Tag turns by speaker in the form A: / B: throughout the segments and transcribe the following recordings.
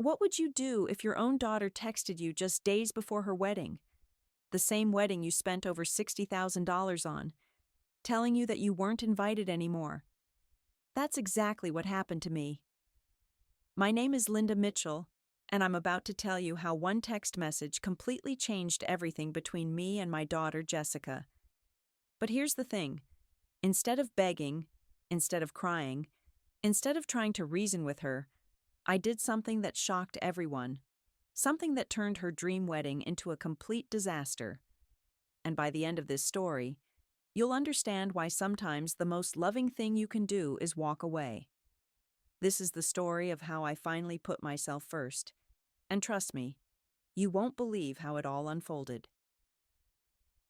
A: What would you do if your own daughter texted you just days before her wedding, the same wedding you spent over $60,000 on, telling you that you weren't invited anymore? That's exactly what happened to me. My name is Linda Mitchell, and I'm about to tell you how one text message completely changed everything between me and my daughter, Jessica. But here's the thing: instead of begging, instead of crying, instead of trying to reason with her, I did something that shocked everyone, something that turned her dream wedding into a complete disaster. And by the end of this story, you'll understand why sometimes the most loving thing you can do is walk away. This is the story of how I finally put myself first. And trust me, you won't believe how it all unfolded.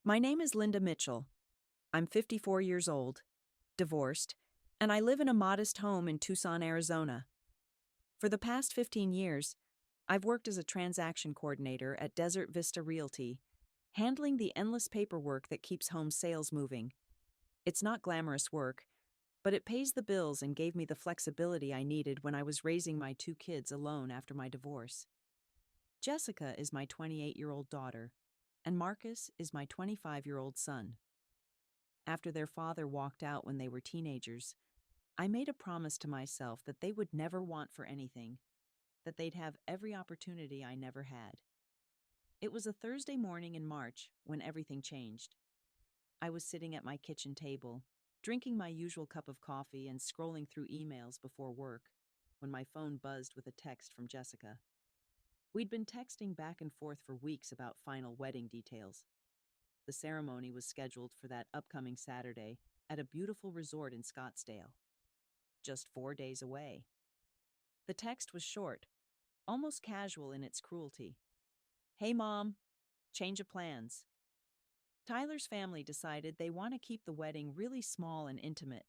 A: My name is Linda Mitchell. I'm 54 years old, divorced, and I live in a modest home in Tucson, Arizona. For the past 15 years, I've worked as a transaction coordinator at Desert Vista Realty, handling the endless paperwork that keeps home sales moving. It's not glamorous work, but it pays the bills and gave me the flexibility I needed when I was raising my two kids alone after my divorce. Jessica is my 28-year-old daughter, and Marcus is my 25-year-old son. After their father walked out when they were teenagers, I made a promise to myself that they would never want for anything, that they'd have every opportunity I never had. It was a Thursday morning in March when everything changed. I was sitting at my kitchen table, drinking my usual cup of coffee and scrolling through emails before work, when my phone buzzed with a text from Jessica. We'd been texting back and forth for weeks about final wedding details. The ceremony was scheduled for that upcoming Saturday at a beautiful resort in Scottsdale, just 4 days away. The text was short, almost casual in its cruelty. "Hey, Mom, change of plans." Tyler's family decided they want to keep the wedding really small and intimate,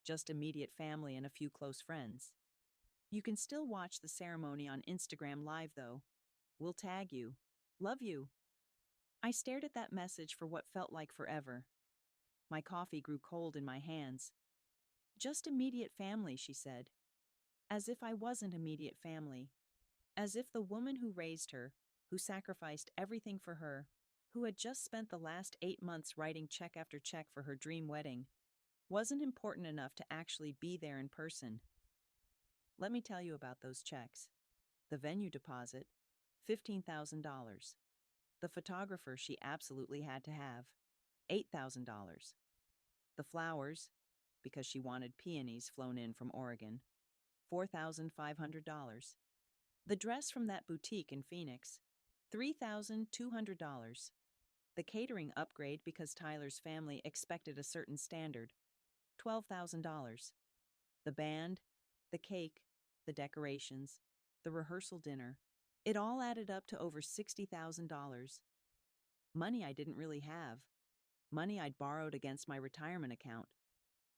A: just immediate family and a few close friends. You can still watch the ceremony on Instagram Live, though. We'll tag you. Love you. I stared at that message for what felt like forever. My coffee grew cold in my hands. "Just immediate family," she said. As if I wasn't immediate family. As if the woman who raised her, who sacrificed everything for her, who had just spent the last 8 months writing check after check for her dream wedding, wasn't important enough to actually be there in person. Let me tell you about those checks. The venue deposit, $15,000. The photographer she absolutely had to have, $8,000. The flowers, because she wanted peonies flown in from Oregon, $4,500. The dress from that boutique in Phoenix, $3,200. The catering upgrade because Tyler's family expected a certain standard, $12,000. The band, the cake, the decorations, the rehearsal dinner, it all added up to over $60,000. Money I didn't really have. Money I'd borrowed against my retirement account.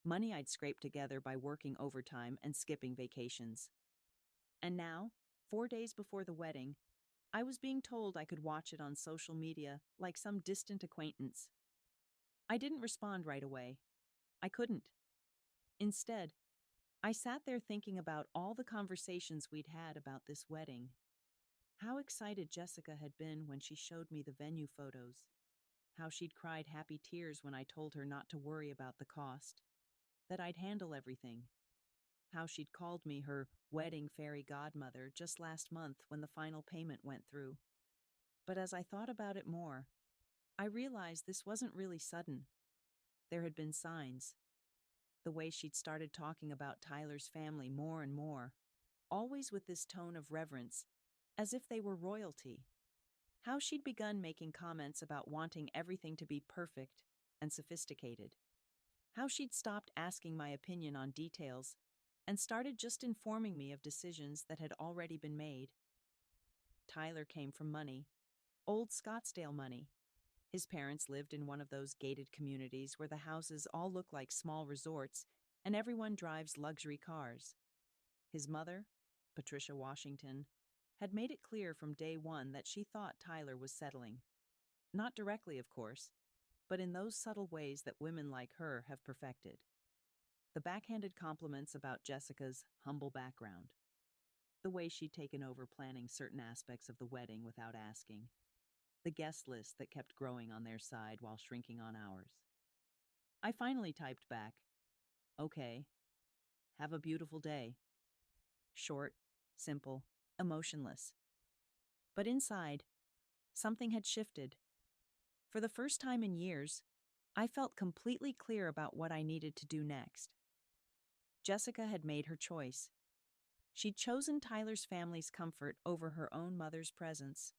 A: Money I'd scraped together by working overtime and skipping vacations. And now, 4 days before the wedding, I was being told I could watch it on social media like some distant acquaintance. I didn't respond right away. I couldn't. Instead, I sat there thinking about all the conversations we'd had about this wedding. How excited Jessica had been when she showed me the venue photos. How she'd cried happy tears when I told her not to worry about the cost, that I'd handle everything. How she'd called me her wedding fairy godmother just last month when the final payment went through. But as I thought about it more, I realized this wasn't really sudden. There had been signs. The way she'd started talking about Tyler's family more and more, always with this tone of reverence, as if they were royalty. How she'd begun making comments about wanting everything to be perfect and sophisticated. How she'd stopped asking my opinion on details and started just informing me of decisions that had already been made. Tyler came from money, old Scottsdale money. His parents lived in one of those gated communities where the houses all look like small resorts and everyone drives luxury cars. His mother, Patricia Washington, had made it clear from day one that she thought Tyler was settling. Not directly, of course, but in those subtle ways that women like her have perfected. The backhanded compliments about Jessica's humble background. The way she'd taken over planning certain aspects of the wedding without asking. The guest list that kept growing on their side while shrinking on ours. I finally typed back, "Okay, have a beautiful day." Short, simple, emotionless. But inside, something had shifted. For the first time in years, I felt completely clear about what I needed to do next. Jessica had made her choice. She'd chosen Tyler's family's comfort over her own mother's presence.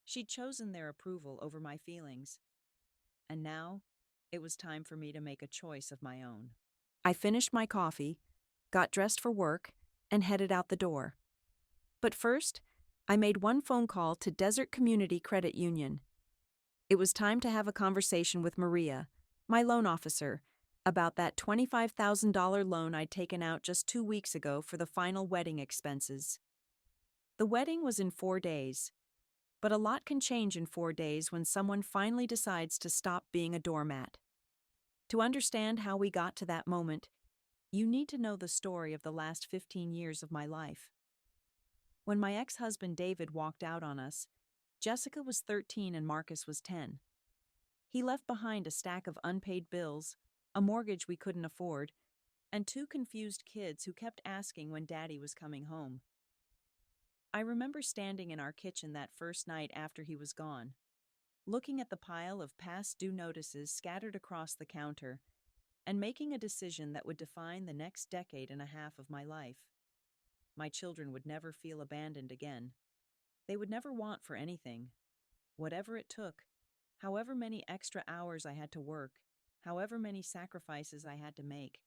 A: She'd chosen their approval over my feelings. And now, it was time for me to make a choice of my own. I finished my coffee, got dressed for work, and headed out the door. But first, I made one phone call to Desert Community Credit Union. It was time to have a conversation with Maria, my loan officer, about that $25,000 loan I'd taken out just 2 weeks ago for the final wedding expenses. The wedding was in 4 days, but a lot can change in 4 days when someone finally decides to stop being a doormat. To understand how we got to that moment, you need to know the story of the last 15 years of my life. When my ex-husband David walked out on us, Jessica was 13 and Marcus was 10. He left behind a stack of unpaid bills, a mortgage we couldn't afford, and 2 confused kids who kept asking when Daddy was coming home. I remember standing in our kitchen that first night after he was gone, looking at the pile of past due notices scattered across the counter, and making a decision that would define the next decade and a half of my life. My children would never feel abandoned again. They would never want for anything. Whatever it took, however many extra hours I had to work, however many sacrifices I had to make,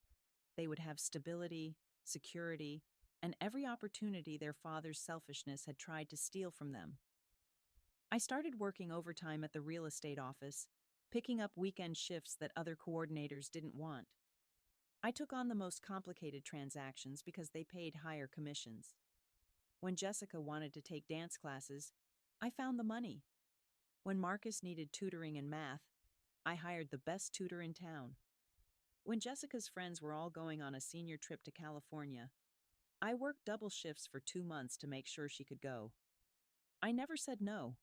A: they would have stability, security, and every opportunity their father's selfishness had tried to steal from them. I started working overtime at the real estate office, picking up weekend shifts that other coordinators didn't want. I took on the most complicated transactions because they paid higher commissions. When Jessica wanted to take dance classes, I found the money. When Marcus needed tutoring in math, I hired the best tutor in town. When Jessica's friends were all going on a senior trip to California, I worked double shifts for 2 months to make sure she could go. I never said no.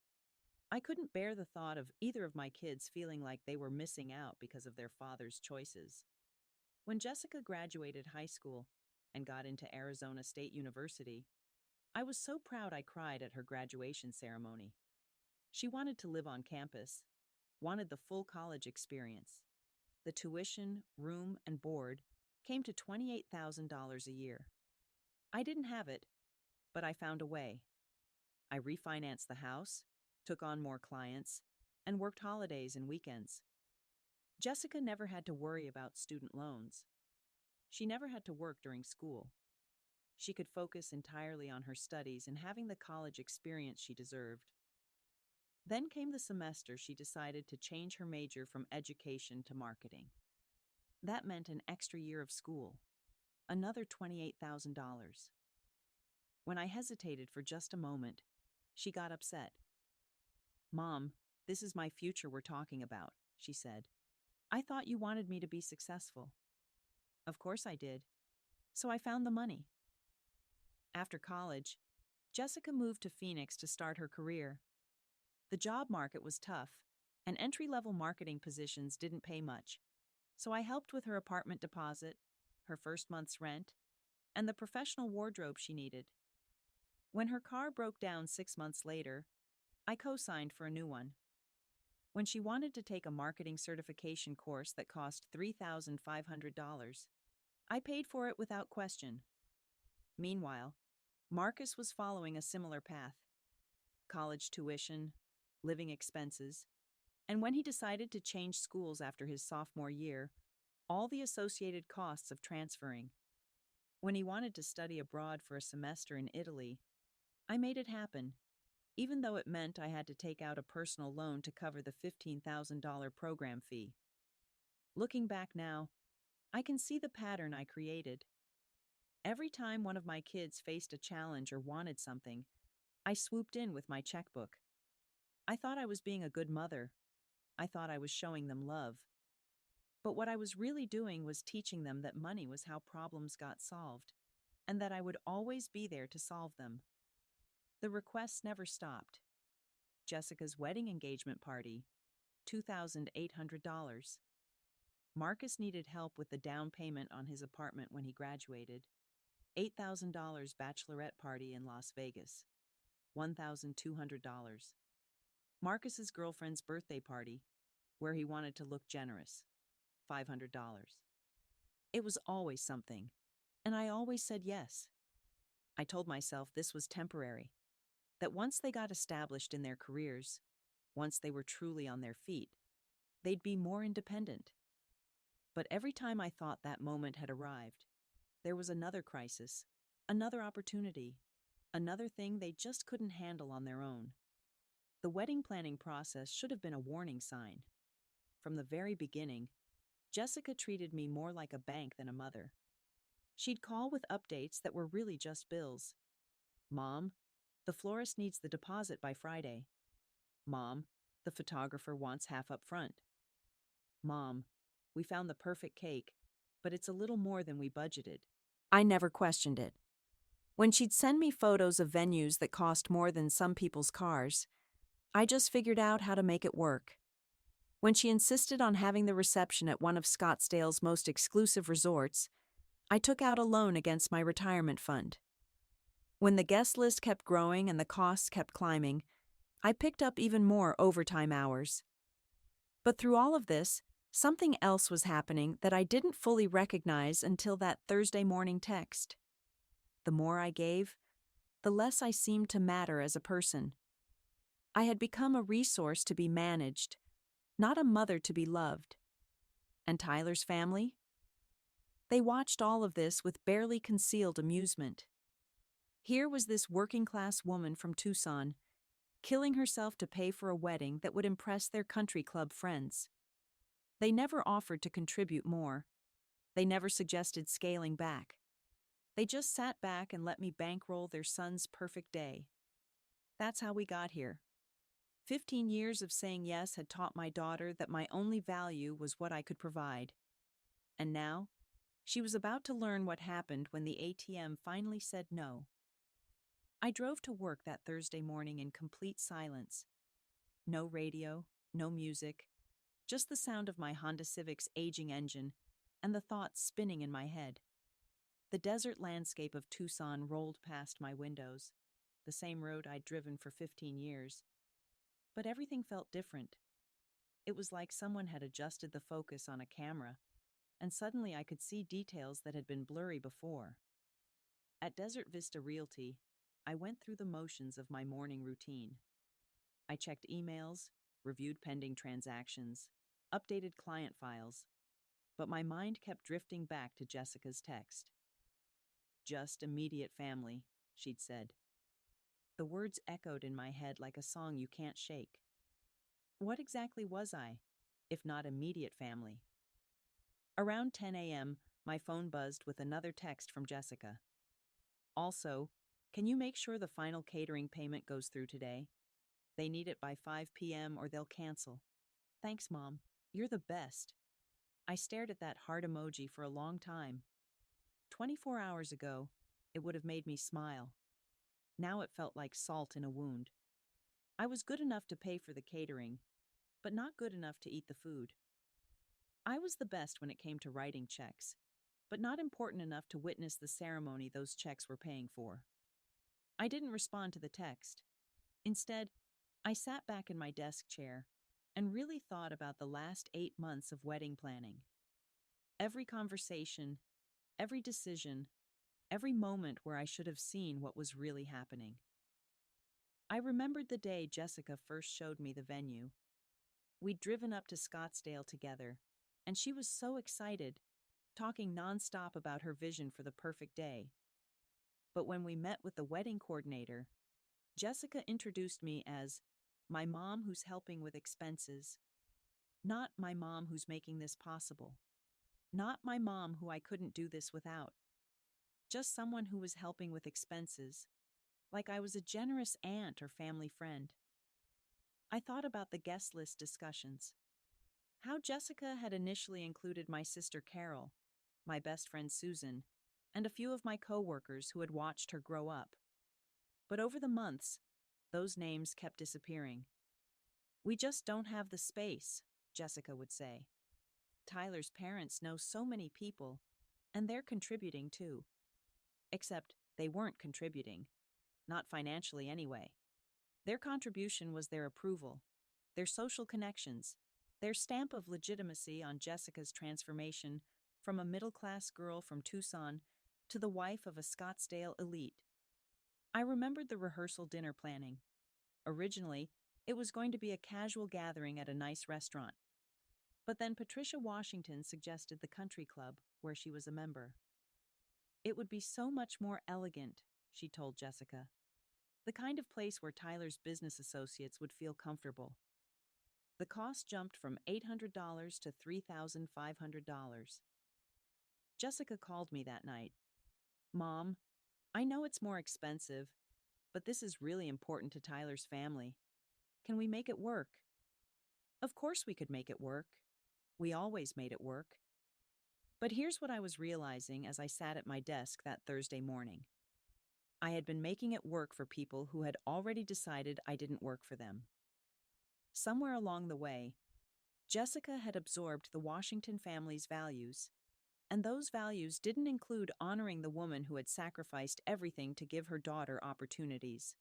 A: I couldn't bear the thought of either of my kids feeling like they were missing out because of their father's choices. When Jessica graduated high school and got into Arizona State University, I was so proud I cried at her graduation ceremony. She wanted to live on campus, wanted the full college experience. The tuition, room, and board came to $28,000 a year. I didn't have it, but I found a way. I refinanced the house, took on more clients, and worked holidays and weekends. Jessica never had to worry about student loans. She never had to work during school. She could focus entirely on her studies and having the college experience she deserved. Then came the semester she decided to change her major from education to marketing. That meant an extra year of school, another $28,000. When I hesitated for just a moment, she got upset. "Mom, this is my future we're talking about," she said. "I thought you wanted me to be successful." Of course I did. So I found the money. After college, Jessica moved to Phoenix to start her career. The job market was tough, and entry-level marketing positions didn't pay much, so I helped with her apartment deposit, her first month's rent, and the professional wardrobe she needed. When her car broke down 6 months later, I co-signed for a new one. When she wanted to take a marketing certification course that cost $3,500, I paid for it without question. Meanwhile, Marcus was following a similar path: college tuition, living expenses, and when he decided to change schools after his sophomore year, all the associated costs of transferring. When he wanted to study abroad for a semester in Italy, I made it happen, even though it meant I had to take out a personal loan to cover the $15,000 program fee. Looking back now, I can see the pattern I created. Every time one of my kids faced a challenge or wanted something, I swooped in with my checkbook. I thought I was being a good mother. I thought I was showing them love. But what I was really doing was teaching them that money was how problems got solved, and that I would always be there to solve them. The requests never stopped. Jessica's wedding engagement party, $2,800. Marcus needed help with the down payment on his apartment when he graduated. $8,000 bachelorette party in Las Vegas, $1,200. Marcus's girlfriend's birthday party, where he wanted to look generous, $500. It was always something, and I always said yes. I told myself this was temporary, that once they got established in their careers, once they were truly on their feet, they'd be more independent. But every time I thought that moment had arrived, there was another crisis, another opportunity, another thing they just couldn't handle on their own. The wedding planning process should have been a warning sign. From the very beginning, Jessica treated me more like a bank than a mother. She'd call with updates that were really just bills. Mom, the florist needs the deposit by Friday. Mom, the photographer wants half up front. Mom, we found the perfect cake, but it's a little more than we budgeted. I never questioned it. When she'd send me photos of venues that cost more than some people's cars, I just figured out how to make it work. When she insisted on having the reception at one of Scottsdale's most exclusive resorts, I took out a loan against my retirement fund. When the guest list kept growing and the costs kept climbing, I picked up even more overtime hours. But through all of this, something else was happening that I didn't fully recognize until that Thursday morning text. The more I gave, the less I seemed to matter as a person. I had become a resource to be managed, not a mother to be loved. And Tyler's family? They watched all of this with barely concealed amusement. Here was this working-class woman from Tucson, killing herself to pay for a wedding that would impress their country club friends. They never offered to contribute more. They never suggested scaling back. They just sat back and let me bankroll their son's perfect day. That's how we got here. 15 years of saying yes had taught my daughter that my only value was what I could provide. And now, she was about to learn what happened when the ATM finally said no. I drove to work that Thursday morning in complete silence. No radio, no music, just the sound of my Honda Civic's aging engine and the thoughts spinning in my head. The desert landscape of Tucson rolled past my windows, the same road I'd driven for 15 years. But everything felt different. It was like someone had adjusted the focus on a camera, and suddenly I could see details that had been blurry before. At Desert Vista Realty, I went through the motions of my morning routine. I checked emails, reviewed pending transactions, updated client files, but my mind kept drifting back to Jessica's text. Just immediate family, she'd said. The words echoed in my head like a song you can't shake. What exactly was I, if not immediate family? Around 10 a.m., my phone buzzed with another text from Jessica. Also, can you make sure the final catering payment goes through today? They need it by 5 p.m. or they'll cancel. Thanks, Mom. You're the best. I stared at that heart emoji for a long time. 24 hours ago, it would have made me smile. Now it felt like salt in a wound. I was good enough to pay for the catering, but not good enough to eat the food. I was the best when it came to writing checks, but not important enough to witness the ceremony those checks were paying for. I didn't respond to the text. Instead, I sat back in my desk chair and really thought about the last 8 months of wedding planning. Every conversation, every decision, every moment where I should have seen what was really happening. I remembered the day Jessica first showed me the venue. We'd driven up to Scottsdale together, and she was so excited, talking nonstop about her vision for the perfect day. But when we met with the wedding coordinator, Jessica introduced me as my mom who's helping with expenses, not my mom who's making this possible, not my mom who I couldn't do this without, just someone who was helping with expenses, like I was a generous aunt or family friend. I thought about the guest list discussions, how Jessica had initially included my sister Carol, my best friend Susan, and a few of my coworkers who had watched her grow up. But over the months, those names kept disappearing. "We just don't have the space," Jessica would say. "Tyler's parents know so many people, and they're contributing too." Except they weren't contributing, not financially anyway. Their contribution was their approval, their social connections, their stamp of legitimacy on Jessica's transformation from a middle-class girl from Tucson to the wife of a Scottsdale elite. I remembered the rehearsal dinner planning. Originally, it was going to be a casual gathering at a nice restaurant. But then Patricia Washington suggested the country club where she was a member. "It would be so much more elegant," she told Jessica. "The kind of place where Tyler's business associates would feel comfortable." The cost jumped from $800 to $3,500. Jessica called me that night. "Mom, I know it's more expensive, but this is really important to Tyler's family. Can we make it work?" Of course we could make it work. We always made it work. But here's what I was realizing as I sat at my desk that Thursday morning. I had been making it work for people who had already decided I didn't work for them. Somewhere along the way, Jessica had absorbed the Washington family's values, and those values didn't include honoring the woman who had sacrificed everything to give her daughter opportunities.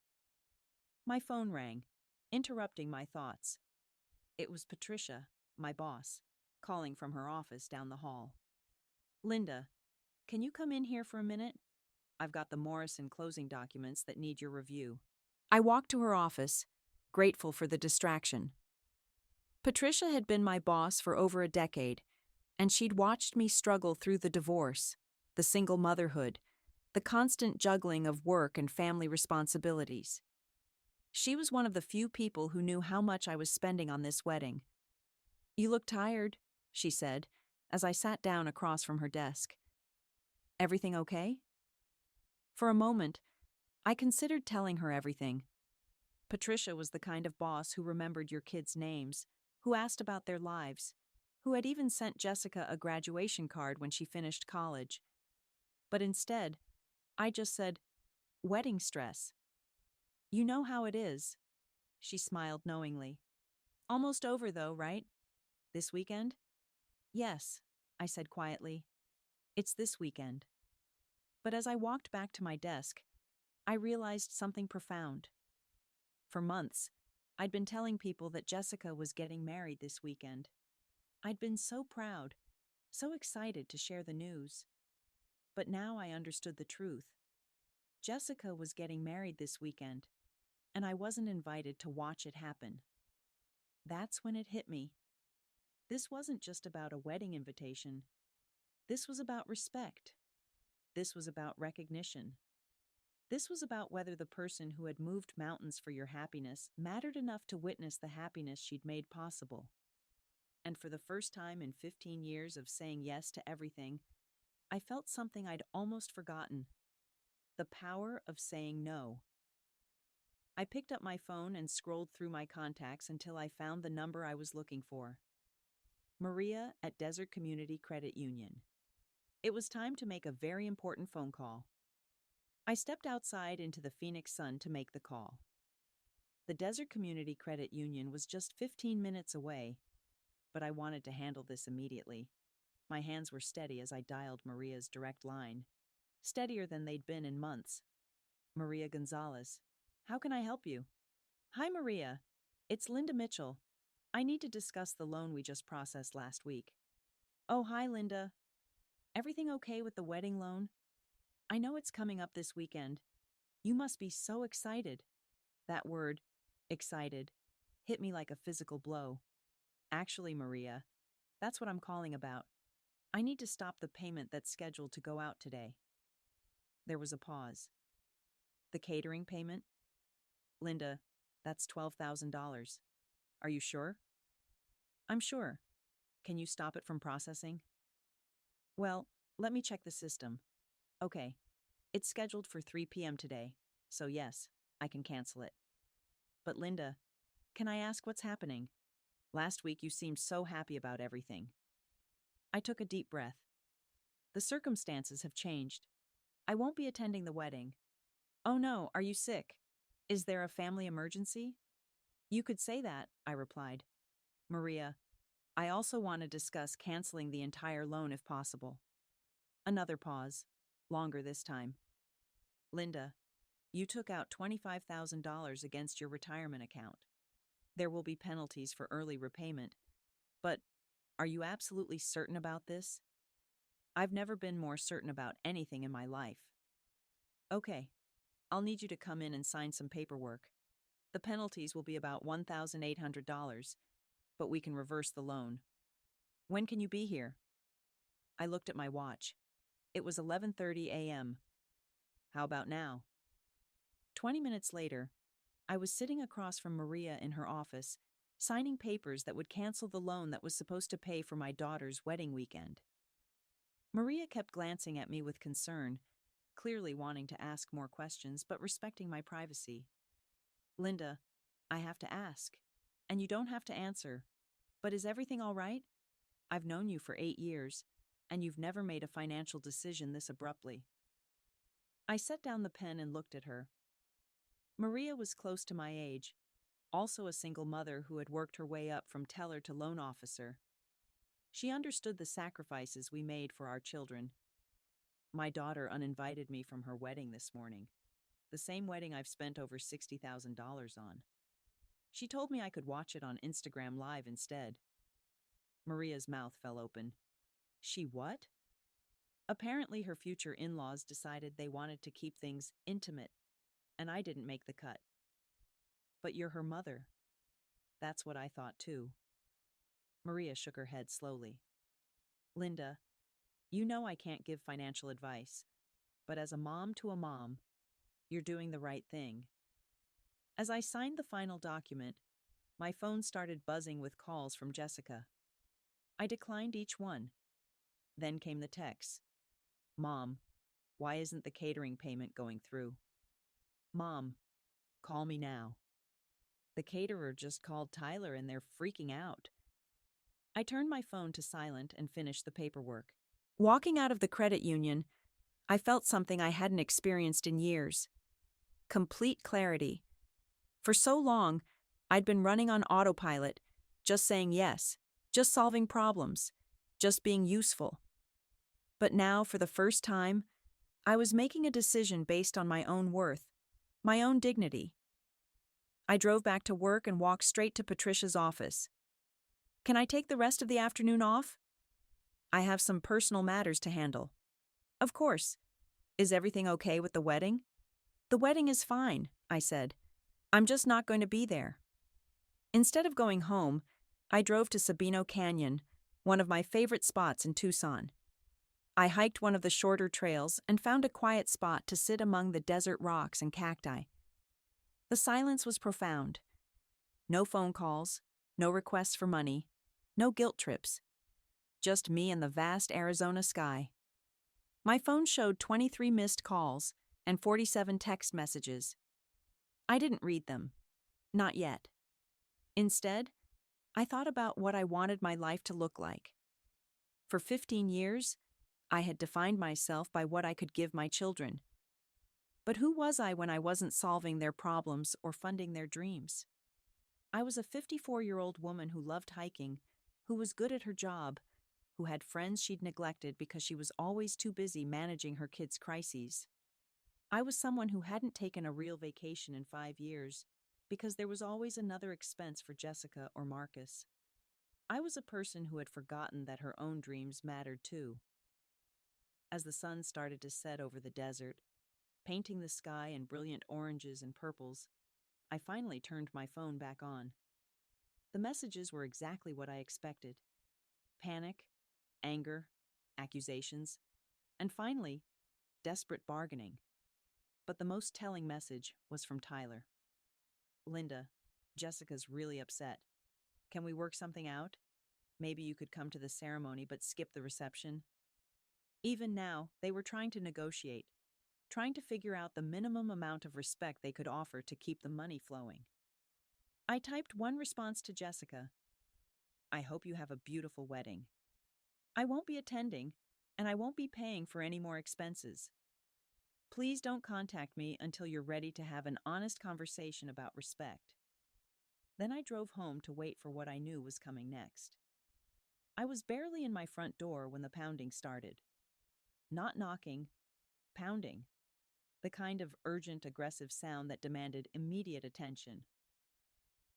A: My phone rang, interrupting my thoughts. It was Patricia, my boss, calling from her office down the hall. "Linda, can you come in here for a minute? I've got the Morrison closing documents that need your review." I walked to her office, grateful for the distraction. Patricia had been my boss for over a decade, and she'd watched me struggle through the divorce, the single motherhood, the constant juggling of work and family responsibilities. She was one of the few people who knew how much I was spending on this wedding. "You look tired," she said, as I sat down across from her desk. "Everything okay?" For a moment, I considered telling her everything. Patricia was the kind of boss who remembered your kids' names, who asked about their lives, who had even sent Jessica a graduation card when she finished college. But instead, I just said, "Wedding stress. You know how it is." She smiled knowingly. "Almost over though, right? This weekend?" "Yes," I said quietly. "It's this weekend." But as I walked back to my desk, I realized something profound. For months, I'd been telling people that Jessica was getting married this weekend. I'd been so proud, so excited to share the news. But now I understood the truth. Jessica was getting married this weekend, and I wasn't invited to watch it happen. That's when it hit me. This wasn't just about a wedding invitation. This was about respect. This was about recognition. This was about whether the person who had moved mountains for your happiness mattered enough to witness the happiness she'd made possible. And for the first time in 15 years of saying yes to everything, I felt something I'd almost forgotten: the power of saying no. I picked up my phone and scrolled through my contacts until I found the number I was looking for. Maria at Desert Community Credit Union. It was time to make a very important phone call. I stepped outside into the Phoenix sun to make the call. The Desert Community Credit Union was just 15 minutes away, but I wanted to handle this immediately. My hands were steady as I dialed Maria's direct line, steadier than they'd been in months. "Maria Gonzalez. How can I help you?" "Hi, Maria. It's Linda Mitchell. I need to discuss the loan we just processed last week." "Oh, hi, Linda. Everything okay with the wedding loan? I know it's coming up this weekend. You must be so excited." That word, excited, hit me like a physical blow. "Actually, Maria, that's what I'm calling about. I need to stop the payment that's scheduled to go out today." There was a pause. "The catering payment?" "Linda, that's $12,000. Are you sure?" "I'm sure. Can you stop it from processing?" "Well, let me check the system." "Okay. It's scheduled for 3 p.m. today, so yes, I can cancel it." "But Linda, can I ask what's happening? Last week you seemed so happy about everything." I took a deep breath. "The circumstances have changed. I won't be attending the wedding. Oh no, are you sick? Is there a family emergency? You could say that, I replied. Maria, I also want to discuss canceling the entire loan if possible. Another pause, longer this time. Linda, you took out $25,000 against your retirement account. There will be penalties for early repayment, but are you absolutely certain about this? I've never been more certain about anything in my life. Okay, I'll need you to come in and sign some paperwork. The penalties will be about $1,800, but we can reverse the loan. When can you be here? I looked at my watch. It was 11:30 a.m. How about now? 20 minutes later, I was sitting across from Maria in her office, signing papers that would cancel the loan that was supposed to pay for my daughter's wedding weekend. Maria kept glancing at me with concern, clearly wanting to ask more questions but respecting my privacy. Linda, I have to ask, and you don't have to answer, but is everything all right? I've known you for 8 years, and you've never made a financial decision this abruptly. I set down the pen and looked at her. Maria was close to my age, also a single mother who had worked her way up from teller to loan officer. She understood the sacrifices we made for our children. My daughter uninvited me from her wedding this morning, the same wedding I've spent over $60,000 on. She told me I could watch it on Instagram Live instead. Maria's mouth fell open. She what? Apparently her future in-laws decided they wanted to keep things intimate, and I didn't make the cut. But you're her mother. That's what I thought too. Maria shook her head slowly. Linda, you know I can't give financial advice, but as a mom to a mom, you're doing the right thing. As I signed the final document, my phone started buzzing with calls from Jessica. I declined each one. Then came the texts. Mom, why isn't the catering payment going through? Mom, call me now. The caterer just called Tyler and they're freaking out. I turned my phone to silent and finished the paperwork. Walking out of the credit union, I felt something I hadn't experienced in years. Complete clarity. For so long, I'd been running on autopilot, just saying yes, just solving problems, just being useful. But now, for the first time, I was making a decision based on my own worth, my own dignity. I drove back to work and walked straight to Patricia's office. Can I take the rest of the afternoon off? I have some personal matters to handle. Of course. Is everything okay with the wedding? The wedding is fine, I said. I'm just not going to be there. Instead of going home, I drove to Sabino Canyon, one of my favorite spots in Tucson. I hiked one of the shorter trails and found a quiet spot to sit among the desert rocks and cacti. The silence was profound. No phone calls, no requests for money, no guilt trips. Just me and the vast Arizona sky. My phone showed 23 missed calls and 47 text messages. I didn't read them. Not yet. Instead, I thought about what I wanted my life to look like. For 15 years, I had defined myself by what I could give my children. But who was I when I wasn't solving their problems or funding their dreams? I was a 54-year-old woman who loved hiking, who was good at her job, who had friends she'd neglected because she was always too busy managing her kids' crises. I was someone who hadn't taken a real vacation in 5 years because there was always another expense for Jessica or Marcus. I was a person who had forgotten that her own dreams mattered too. As the sun started to set over the desert, painting the sky in brilliant oranges and purples, I finally turned my phone back on. The messages were exactly what I expected. Panic, anger, accusations, and finally, desperate bargaining. But the most telling message was from Tyler. Linda, Jessica's really upset. Can we work something out? Maybe you could come to the ceremony but skip the reception. Even now, they were trying to negotiate, trying to figure out the minimum amount of respect they could offer to keep the money flowing. I typed one response to Jessica. I hope you have a beautiful wedding. I won't be attending, and I won't be paying for any more expenses. Please don't contact me until you're ready to have an honest conversation about respect. Then I drove home to wait for what I knew was coming next. I was barely in my front door when the pounding started. Not knocking, pounding. The kind of urgent, aggressive sound that demanded immediate attention.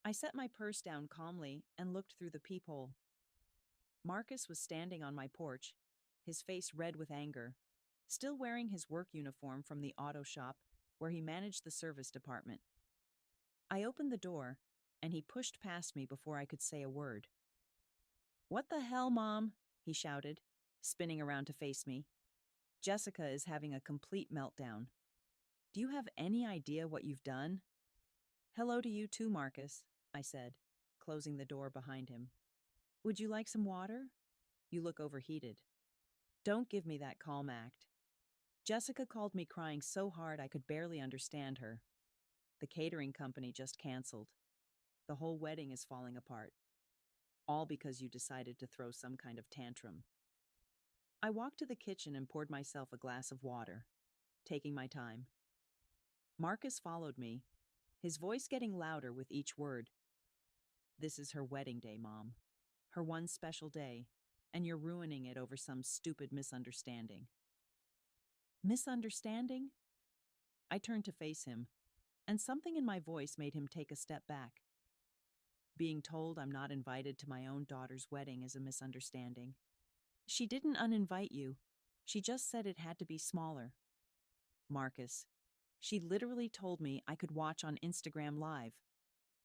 A: I set my purse down calmly and looked through the peephole. Marcus was standing on my porch, his face red with anger, still wearing his work uniform from the auto shop where he managed the service department. I opened the door, and he pushed past me before I could say a word. "What the hell, Mom?" he shouted, spinning around to face me. "Jessica is having a complete meltdown. Do you have any idea what you've done?" "Hello to you too, Marcus," I said, closing the door behind him. "Would you like some water? You look overheated." "Don't give me that calm act." Jessica called me crying so hard I could barely understand her. The catering company just canceled. The whole wedding is falling apart. All because you decided to throw some kind of tantrum. I walked to the kitchen and poured myself a glass of water, taking my time. Marcus followed me, his voice getting louder with each word. "This is her wedding day, Mom. Her one special day, and you're ruining it over some stupid misunderstanding." Misunderstanding? I turned to face him, and something in my voice made him take a step back. Being told I'm not invited to my own daughter's wedding is a misunderstanding. She didn't uninvite you. She just said it had to be smaller. Marcus, she literally told me I could watch on Instagram Live,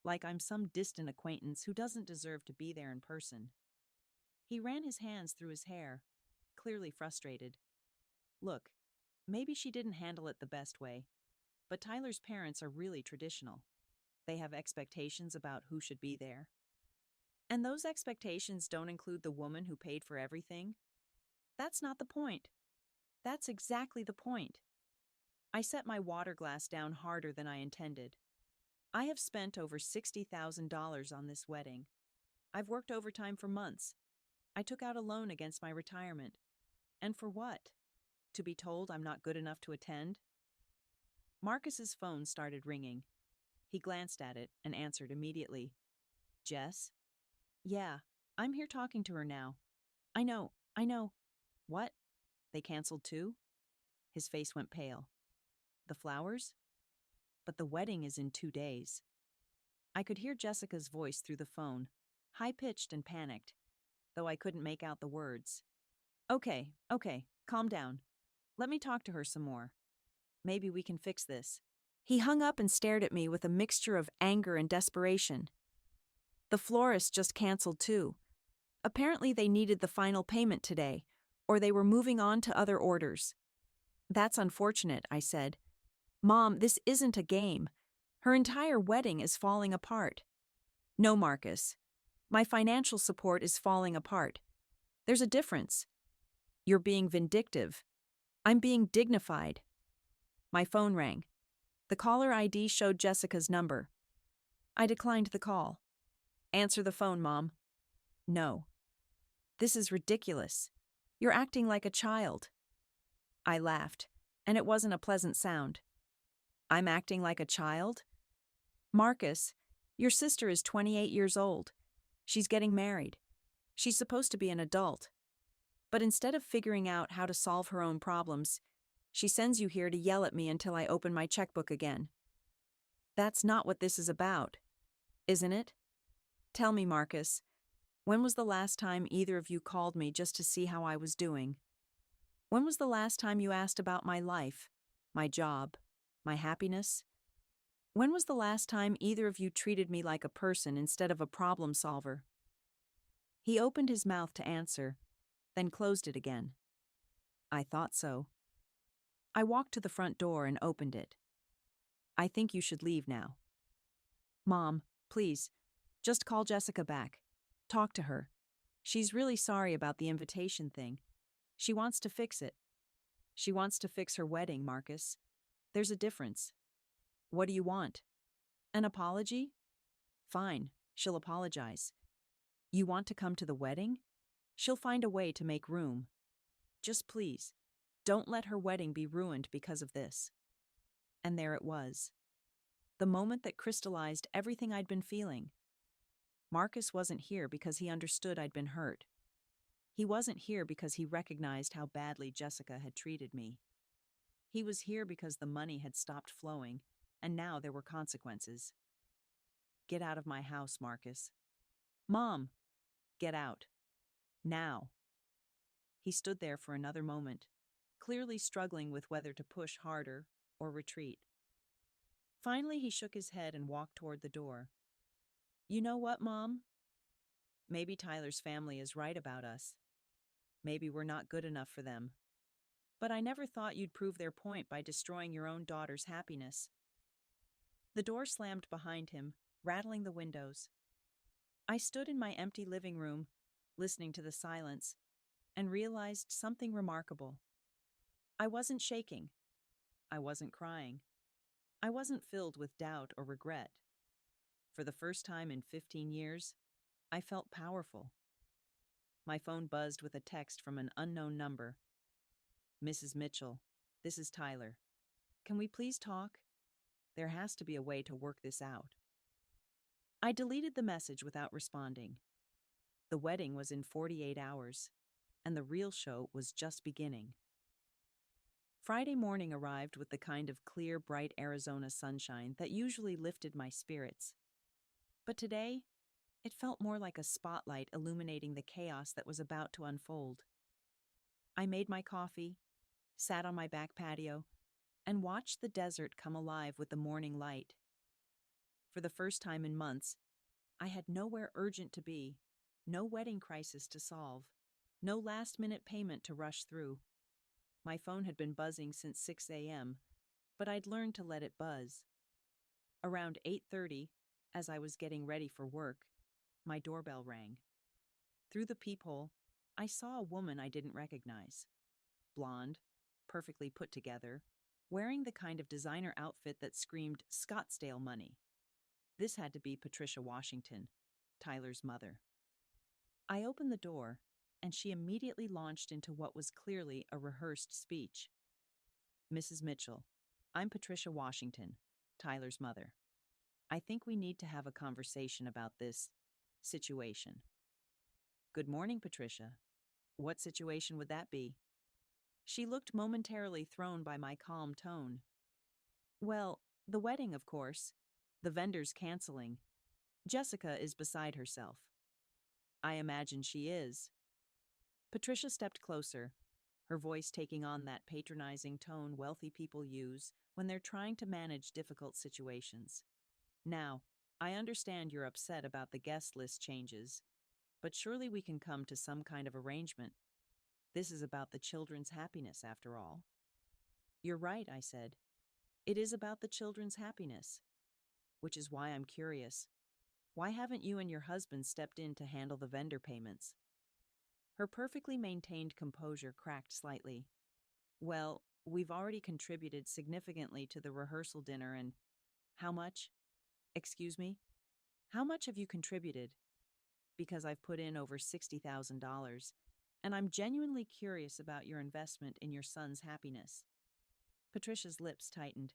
A: like I'm some distant acquaintance who doesn't deserve to be there in person. He ran his hands through his hair, clearly frustrated. Look, maybe she didn't handle it the best way, but Tyler's parents are really traditional. They have expectations about who should be there. And those expectations don't include the woman who paid for everything. That's not the point. That's exactly the point. I set my water glass down harder than I intended. I have spent over $60,000 on this wedding. I've worked overtime for months. I took out a loan against my retirement. And for what? To be told I'm not good enough to attend? Marcus's phone started ringing. He glanced at it and answered immediately. "Jess?" "Yeah, I'm here talking to her now." I know. "What? They canceled too?" His face went pale. "The flowers? But the wedding is in 2 days." I could hear Jessica's voice through the phone, high-pitched and panicked, though I couldn't make out the words. Okay, calm down. Let me talk to her some more. Maybe we can fix this." He hung up and stared at me with a mixture of anger and desperation. "The florist just canceled too. Apparently they needed the final payment today, or they were moving on to other orders." "That's unfortunate," I said. "Mom, this isn't a game. Her entire wedding is falling apart." "No, Marcus. My financial support is falling apart. There's a difference. You're being vindictive. I'm being dignified." My phone rang. The caller ID showed Jessica's number. I declined the call. "Answer the phone, Mom." "No." "This is ridiculous. You're acting like a child." I laughed, and it wasn't a pleasant sound. "I'm acting like a child?" "Marcus, your sister is 28 years old. She's getting married. She's supposed to be an adult. But instead of figuring out how to solve her own problems, she sends you here to yell at me until I open my checkbook again. That's not what this is about, isn't it? Tell me, Marcus, when was the last time either of you called me just to see how I was doing? When was the last time you asked about my life, my job, my happiness? When was the last time either of you treated me like a person instead of a problem solver?" He opened his mouth to answer, then closed it again. I thought so. I walked to the front door and opened it. "I think you should leave now." "Mom, please, just call Jessica back. Talk to her. She's really sorry about the invitation thing. She wants to fix it. She wants to fix her wedding, Marcus. There's a difference. What do you want? An apology? Fine, she'll apologize. You want to come to the wedding? She'll find a way to make room. Just please, Don't let her wedding be ruined because of this. And there it was. The moment that crystallized everything I'd been feeling. Marcus wasn't here because he understood I'd been hurt. He wasn't here because he recognized how badly Jessica had treated me. He was here because the money had stopped flowing, and now there were consequences. Get out of my house, Marcus. Mom, get out. Now. He stood there for another moment, clearly struggling with whether to push harder or retreat. Finally, he shook his head and walked toward the door. You know what, Mom? Maybe Tyler's family is right about us. Maybe we're not good enough for them. But I never thought you'd prove their point by destroying your own daughter's happiness. The door slammed behind him, rattling the windows. I stood in my empty living room, listening to the silence, and realized something remarkable. I wasn't shaking. I wasn't crying. I wasn't filled with doubt or regret. For the first time in 15 years, I felt powerful. My phone buzzed with a text from an unknown number. Mrs. Mitchell, this is Tyler. Can we please talk? There has to be a way to work this out. I deleted the message without responding. The wedding was in 48 hours, and the real show was just beginning. Friday morning arrived with the kind of clear, bright Arizona sunshine that usually lifted my spirits. But today, it felt more like a spotlight illuminating the chaos that was about to unfold. I made my coffee, sat on my back patio, and watched the desert come alive with the morning light. For the first time in months, I had nowhere urgent to be, no wedding crisis to solve, no last-minute payment to rush through. My phone had been buzzing since 6 a.m., but I'd learned to let it buzz. Around 8:30, as I was getting ready for work, my doorbell rang. Through the peephole, I saw a woman I didn't recognize. Blonde, perfectly put together, wearing the kind of designer outfit that screamed Scottsdale money. This had to be Patricia Washington, Tyler's mother. I opened the door, and she immediately launched into what was clearly a rehearsed speech. Mrs. Mitchell, I'm Patricia Washington, Tyler's mother. I think we need to have a conversation about this situation. Good morning, Patricia. What situation would that be? She looked momentarily thrown by my calm tone. Well, the wedding, of course. The vendors canceling. Jessica is beside herself. I imagine she is. Patricia stepped closer, her voice taking on that patronizing tone wealthy people use when they're trying to manage difficult situations. Now, I understand you're upset about the guest list changes, but surely we can come to some kind of arrangement. This is about the children's happiness, after all. You're right, I said. It is about the children's happiness. Which is why I'm curious. Why haven't you and your husband stepped in to handle the vendor payments? Her perfectly maintained composure cracked slightly. Well, we've already contributed significantly to the rehearsal dinner and… How much? Excuse me? How much have you contributed? Because I've put in over $60,000, and I'm genuinely curious about your investment in your son's happiness. Patricia's lips tightened.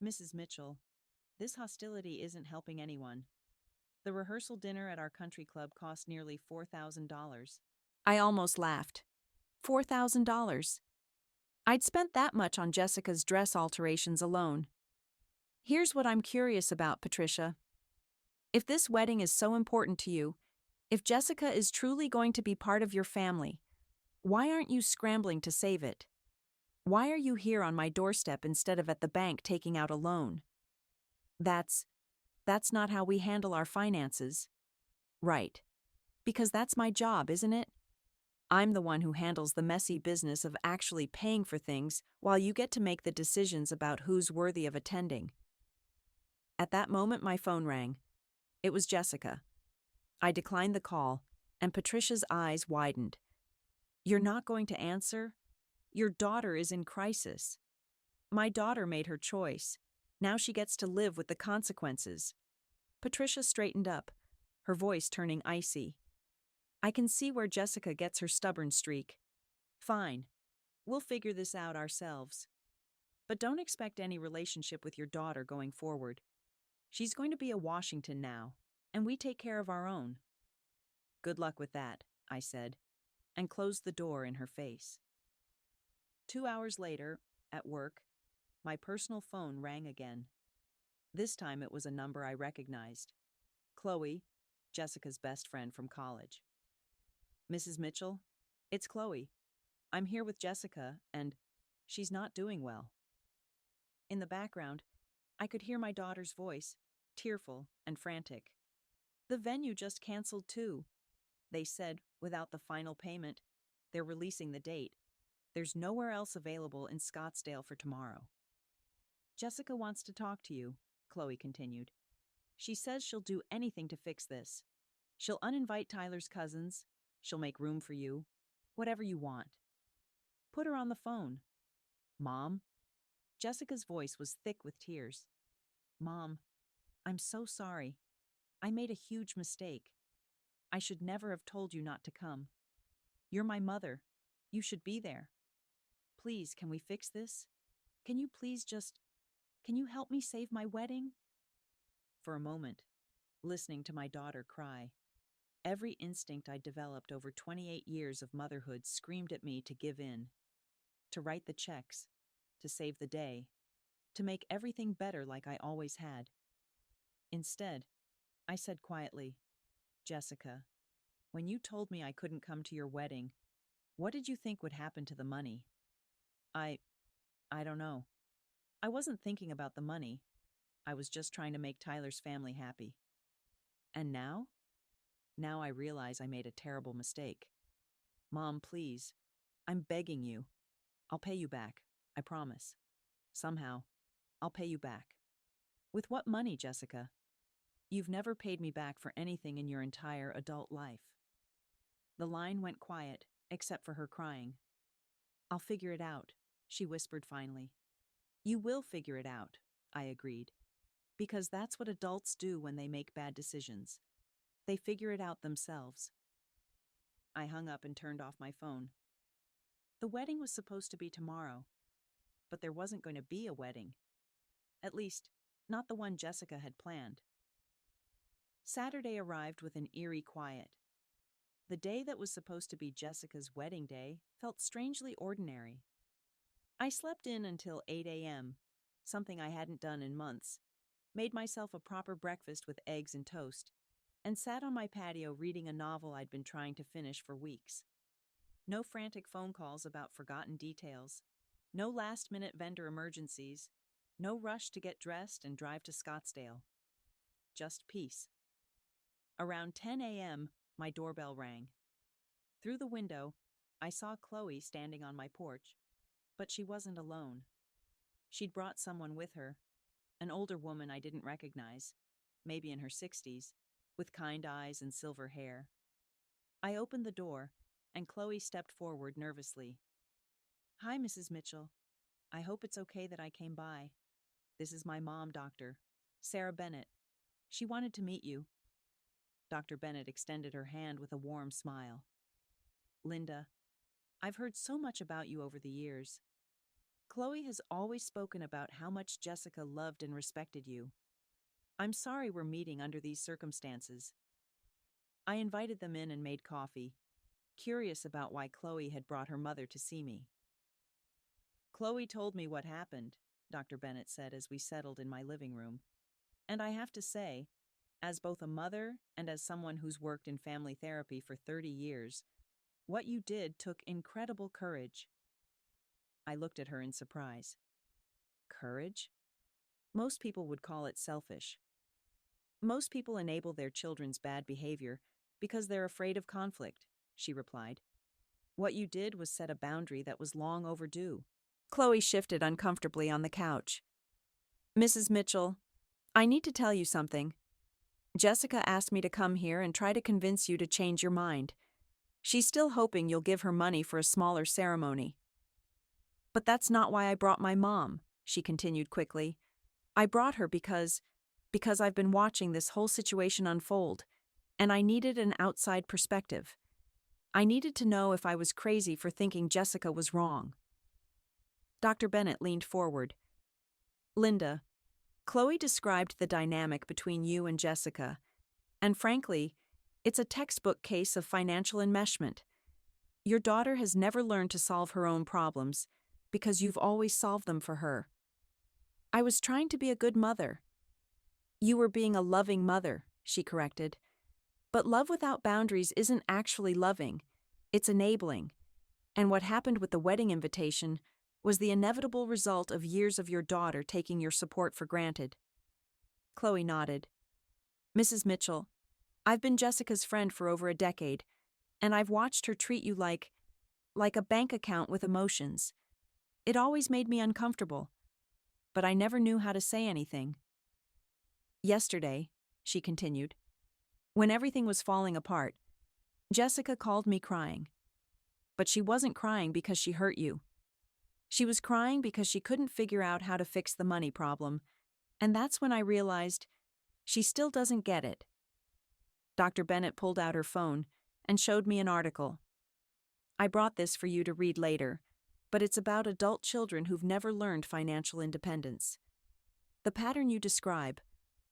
A: Mrs. Mitchell, this hostility isn't helping anyone. The rehearsal dinner at our country club cost nearly $4,000. I almost laughed. $4,000. I'd spent that much on Jessica's dress alterations alone. Here's what I'm curious about, Patricia. If this wedding is so important to you, if Jessica is truly going to be part of your family, why aren't you scrambling to save it? Why are you here on my doorstep instead of at the bank taking out a loan? That's not how we handle our finances. Right. Because that's my job, isn't it? I'm the one who handles the messy business of actually paying for things while you get to make the decisions about who's worthy of attending. At that moment, my phone rang. It was Jessica. I declined the call, and Patricia's eyes widened. You're not going to answer? Your daughter is in crisis. My daughter made her choice. Now she gets to live with the consequences. Patricia straightened up, her voice turning icy. I can see where Jessica gets her stubborn streak. Fine. We'll figure this out ourselves. But don't expect any relationship with your daughter going forward. She's going to be a Washington now, and we take care of our own. Good luck with that, I said, and closed the door in her face. 2 hours later, at work, my personal phone rang again. This time it was a number I recognized. Chloe, Jessica's best friend from college. Mrs. Mitchell, it's Chloe. I'm here with Jessica, and she's not doing well. In the background, I could hear my daughter's voice, tearful and frantic. The venue just canceled too. They said, without the final payment, they're releasing the date. There's nowhere else available in Scottsdale for tomorrow. Jessica wants to talk to you, Chloe continued. She says she'll do anything to fix this. She'll uninvite Tyler's cousins. She'll make room for you. Whatever you want. Put her on the phone. Mom? Jessica's voice was thick with tears. Mom, I'm so sorry. I made a huge mistake. I should never have told you not to come. You're my mother. You should be there. Please, can we fix this? Can you help me save my wedding? For a moment, listening to my daughter cry, every instinct I developed over 28 years of motherhood screamed at me to give in, to write the checks, to save the day, to make everything better like I always had. Instead, I said quietly, Jessica, when you told me I couldn't come to your wedding, what did you think would happen to the money? I don't know. I wasn't thinking about the money. I was just trying to make Tyler's family happy. And now? Now I realize I made a terrible mistake. Mom, please. I'm begging you. I'll pay you back. I promise. Somehow, I'll pay you back. With what money, Jessica? You've never paid me back for anything in your entire adult life. The line went quiet, except for her crying. I'll figure it out, she whispered finally. You will figure it out, I agreed. Because that's what adults do when they make bad decisions. They figure it out themselves. I hung up and turned off my phone. The wedding was supposed to be tomorrow, but there wasn't going to be a wedding. At least, not the one Jessica had planned. Saturday arrived with an eerie quiet. The day that was supposed to be Jessica's wedding day felt strangely ordinary. I slept in until 8 a.m., something I hadn't done in months, made myself a proper breakfast with eggs and toast, and sat on my patio reading a novel I'd been trying to finish for weeks. No frantic phone calls about forgotten details, no last-minute vendor emergencies, no rush to get dressed and drive to Scottsdale. Just peace. Around 10 a.m., my doorbell rang. Through the window, I saw Chloe standing on my porch, but she wasn't alone. She'd brought someone with her, an older woman I didn't recognize, maybe in her 60s, with kind eyes and silver hair. I opened the door, and Chloe stepped forward nervously. Hi, Mrs. Mitchell. I hope it's okay that I came by. This is my mom, Doctor, Sarah Bennett. She wanted to meet you. Dr. Bennett extended her hand with a warm smile. Linda, I've heard so much about you over the years. Chloe has always spoken about how much Jessica loved and respected you. I'm sorry we're meeting under these circumstances. I invited them in and made coffee, curious about why Chloe had brought her mother to see me. Chloe told me what happened, Dr. Bennett said as we settled in my living room. And I have to say, as both a mother and as someone who's worked in family therapy for 30 years, what you did took incredible courage. I looked at her in surprise. Courage? Most people would call it selfish. Most people enable their children's bad behavior because they're afraid of conflict, she replied. What you did was set a boundary that was long overdue. Chloe shifted uncomfortably on the couch. Mrs. Mitchell, I need to tell you something. Jessica asked me to come here and try to convince you to change your mind. She's still hoping you'll give her money for a smaller ceremony. But that's not why I brought my mom, she continued quickly. I brought her because I've been watching this whole situation unfold, and I needed an outside perspective. I needed to know if I was crazy for thinking Jessica was wrong. Dr. Bennett leaned forward. Linda, Chloe described the dynamic between you and Jessica, and frankly, it's a textbook case of financial enmeshment. Your daughter has never learned to solve her own problems because you've always solved them for her. I was trying to be a good mother. You were being a loving mother, she corrected. But love without boundaries isn't actually loving, it's enabling. And what happened with the wedding invitation was the inevitable result of years of your daughter taking your support for granted. Chloe nodded. Mrs. Mitchell, I've been Jessica's friend for over a decade, and I've watched her treat you like a bank account with emotions. It always made me uncomfortable, but I never knew how to say anything. Yesterday, she continued, when everything was falling apart, Jessica called me crying. But she wasn't crying because she hurt you. She was crying because she couldn't figure out how to fix the money problem, and that's when I realized she still doesn't get it. Dr. Bennett pulled out her phone and showed me an article. I brought this for you to read later, but it's about adult children who've never learned financial independence. The pattern you describe,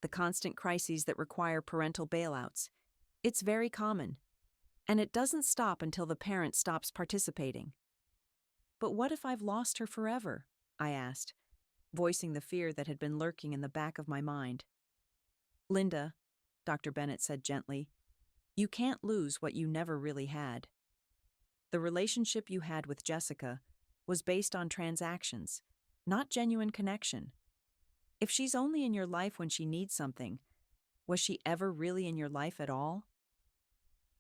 A: the constant crises that require parental bailouts, it's very common, and it doesn't stop until the parent stops participating. But what if I've lost her forever? I asked, voicing the fear that had been lurking in the back of my mind. Linda, Dr. Bennett said gently, you can't lose what you never really had. The relationship you had with Jessica was based on transactions, not genuine connection. If she's only in your life when she needs something, was she ever really in your life at all?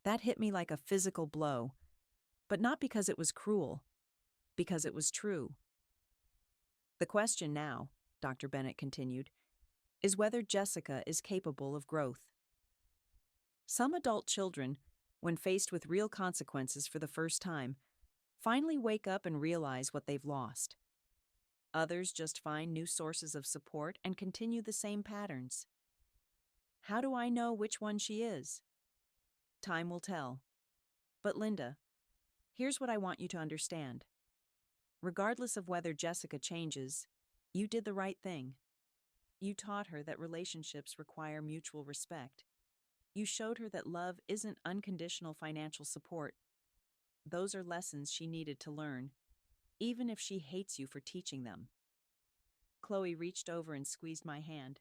A: That hit me like a physical blow, but not because it was cruel, because it was true. The question now, Dr. Bennett continued, is whether Jessica is capable of growth. Some adult children, when faced with real consequences for the first time, finally wake up and realize what they've lost. Others just find new sources of support and continue the same patterns. How do I know which one she is? Time will tell. But Linda, here's what I want you to understand. Regardless of whether Jessica changes, you did the right thing. You taught her that relationships require mutual respect. You showed her that love isn't unconditional financial support. Those are lessons she needed to learn, even if she hates you for teaching them. Chloe reached over and squeezed my hand.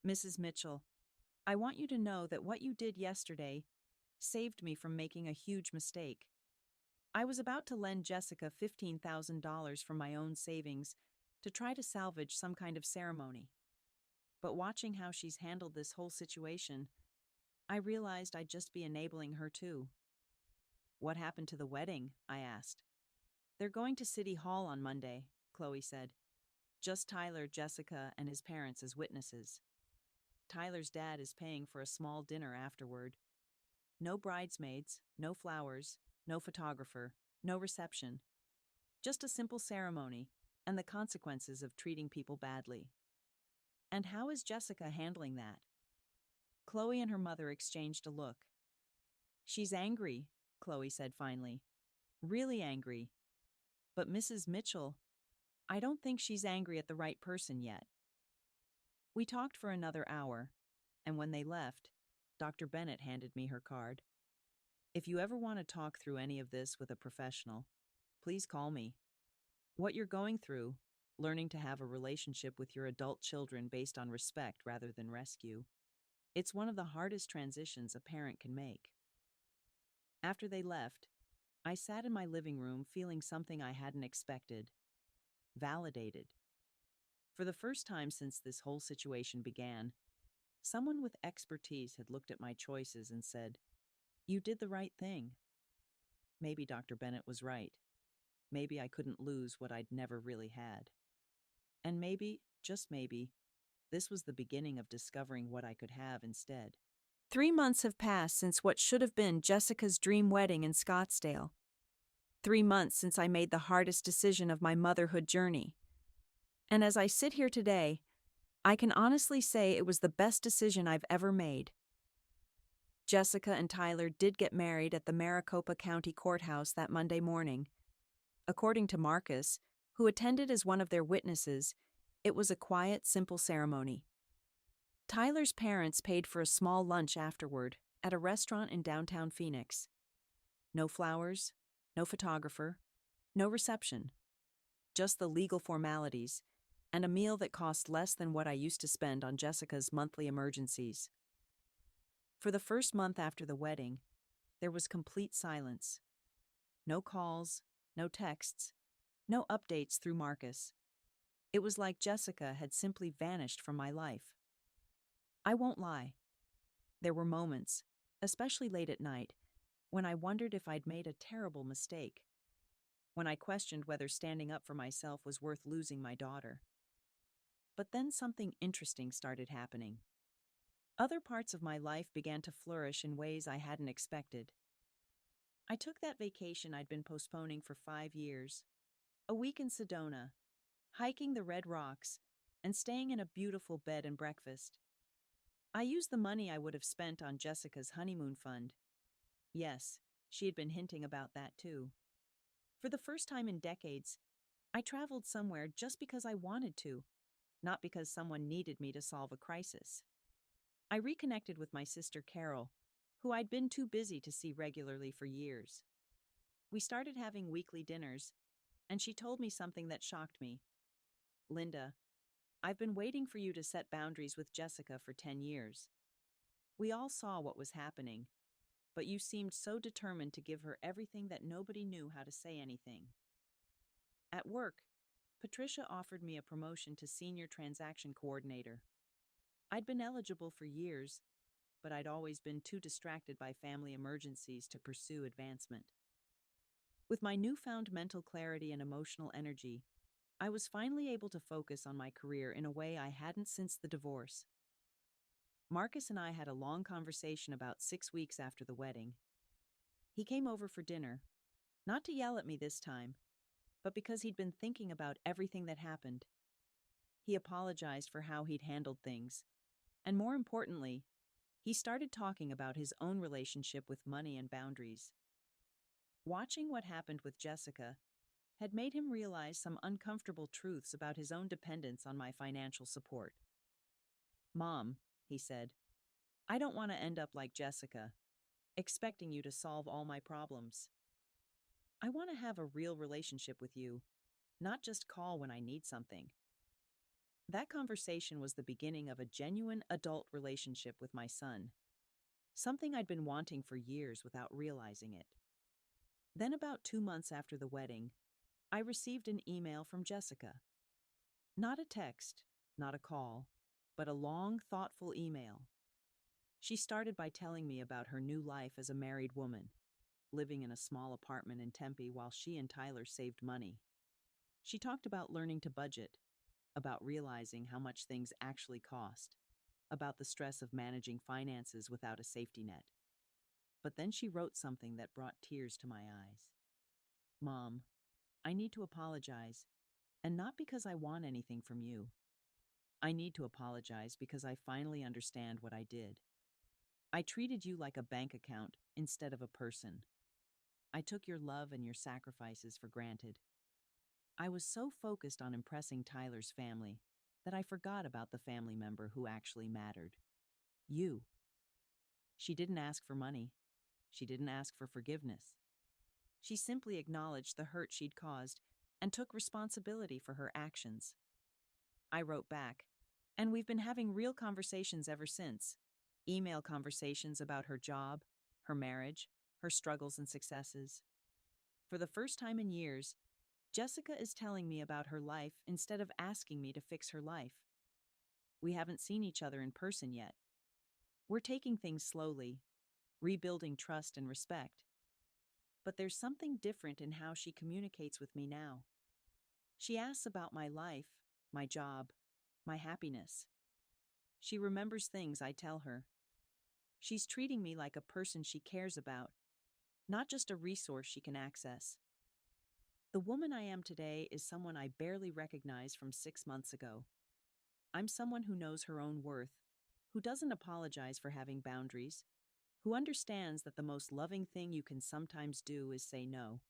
A: Mrs. Mitchell, I want you to know that what you did yesterday saved me from making a huge mistake. I was about to lend Jessica $15,000 from my own savings to try to salvage some kind of ceremony. But watching how she's handled this whole situation, I realized I'd just be enabling her too. What happened to the wedding? I asked. They're going to City Hall on Monday, Chloe said. Just Tyler, Jessica, and his parents as witnesses. Tyler's dad is paying for a small dinner afterward. No bridesmaids, no flowers, no photographer, no reception. Just a simple ceremony and the consequences of treating people badly. And how is Jessica handling that? Chloe and her mother exchanged a look. She's angry, Chloe said finally. Really angry. But Mrs. Mitchell, I don't think she's angry at the right person yet. We talked for another hour, and when they left, Dr. Bennett handed me her card. If you ever want to talk through any of this with a professional, please call me. What you're going through, learning to have a relationship with your adult children based on respect rather than rescue, it's one of the hardest transitions a parent can make. After they left, I sat in my living room feeling something I hadn't expected. Validated. For the first time since this whole situation began, someone with expertise had looked at my choices and said, "You did the right thing." Maybe Dr. Bennett was right. Maybe I couldn't lose what I'd never really had. And maybe, just maybe, this was the beginning of discovering what I could have instead. 3 months have passed since what should have been Jessica's dream wedding in Scottsdale. 3 months since I made the hardest decision of my motherhood journey. And as I sit here today, I can honestly say it was the best decision I've ever made. Jessica and Tyler did get married at the Maricopa County Courthouse that Monday morning. According to Marcus, who attended as one of their witnesses. It was a quiet, simple ceremony. Tyler's parents paid for a small lunch afterward at a restaurant in downtown Phoenix. No flowers, no photographer, no reception. Just the legal formalities, and a meal that cost less than what I used to spend on Jessica's monthly emergencies. For the first month after the wedding, there was complete silence. No calls, no texts, no updates through Marcus. It was like Jessica had simply vanished from my life. I won't lie. There were moments, especially late at night, when I wondered if I'd made a terrible mistake. When I questioned whether standing up for myself was worth losing my daughter. But then something interesting started happening. Other parts of my life began to flourish in ways I hadn't expected. I took that vacation I'd been postponing for 5 years. A week in Sedona, hiking the Red Rocks, and staying in a beautiful bed and breakfast. I used the money I would have spent on Jessica's honeymoon fund. Yes, she had been hinting about that too. For the first time in decades, I traveled somewhere just because I wanted to, not because someone needed me to solve a crisis. I reconnected with my sister Carol, who I'd been too busy to see regularly for years. We started having weekly dinners, and she told me something that shocked me. "Linda, I've been waiting for you to set boundaries with Jessica for 10 years. We all saw what was happening, but you seemed so determined to give her everything that nobody knew how to say anything." At work, Patricia offered me a promotion to senior transaction coordinator. I'd been eligible for years, but I'd always been too distracted by family emergencies to pursue advancement. With my newfound mental clarity and emotional energy, I was finally able to focus on my career in a way I hadn't since the divorce. Marcus and I had a long conversation about 6 weeks after the wedding. He came over for dinner, not to yell at me this time, but because he'd been thinking about everything that happened. He apologized for how he'd handled things, and more importantly, he started talking about his own relationship with money and boundaries. Watching what happened with Jessica had made him realize some uncomfortable truths about his own dependence on my financial support. "Mom," he said, "I don't want to end up like Jessica, expecting you to solve all my problems. I want to have a real relationship with you, not just call when I need something." That conversation was the beginning of a genuine adult relationship with my son, something I'd been wanting for years without realizing it. Then, about 2 months after the wedding, I received an email from Jessica. Not a text, not a call, but a long, thoughtful email. She started by telling me about her new life as a married woman, living in a small apartment in Tempe while she and Tyler saved money. She talked about learning to budget, about realizing how much things actually cost, about the stress of managing finances without a safety net. But then she wrote something that brought tears to my eyes. "Mom, I need to apologize, and not because I want anything from you. I need to apologize because I finally understand what I did. I treated you like a bank account instead of a person. I took your love and your sacrifices for granted. I was so focused on impressing Tyler's family that I forgot about the family member who actually mattered. You." She didn't ask for money. She didn't ask for forgiveness. She simply acknowledged the hurt she'd caused and took responsibility for her actions. I wrote back, and we've been having real conversations ever since. Email conversations about her job, her marriage, her struggles and successes. For the first time in years, Jessica is telling me about her life instead of asking me to fix her life. We haven't seen each other in person yet. We're taking things slowly, rebuilding trust and respect. But there's something different in how she communicates with me now. She asks about my life, my job, my happiness. She remembers things I tell her. She's treating me like a person she cares about, not just a resource she can access. The woman I am today is someone I barely recognized from 6 months ago. I'm someone who knows her own worth, who doesn't apologize for having boundaries, who understands that the most loving thing you can sometimes do is say no.